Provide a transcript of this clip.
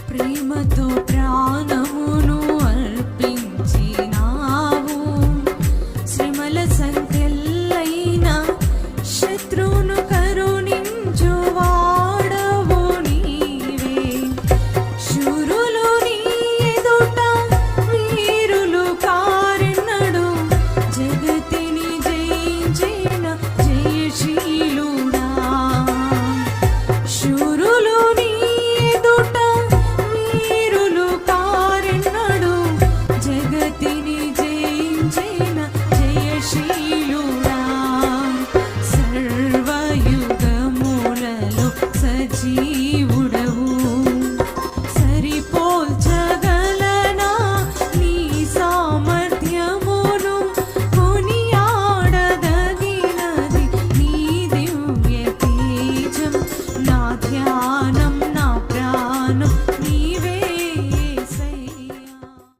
ప్రేమతో ప్రాణమును అర్పించినావు, శ్రమల సంఖ్యలైన శత్రువును కరుణించు వాడవు నీవే. శూరులు నీ ఎదుట వీరులు కారెన్నడు, జగతిని జయించిన జయశీలుడా. శూరులు నీ ఎదుట వీరులు కారెన్నడు, జగతిని జయించిన జయశీలుడా. సర్వయుగములలో సజీవుడవు, సరిపోల్చగలనా నీ సామర్థ్యమును, కొనియాడదగినది నీ దివ్య తేజం. నా ధ్యానం నా ప్రాణం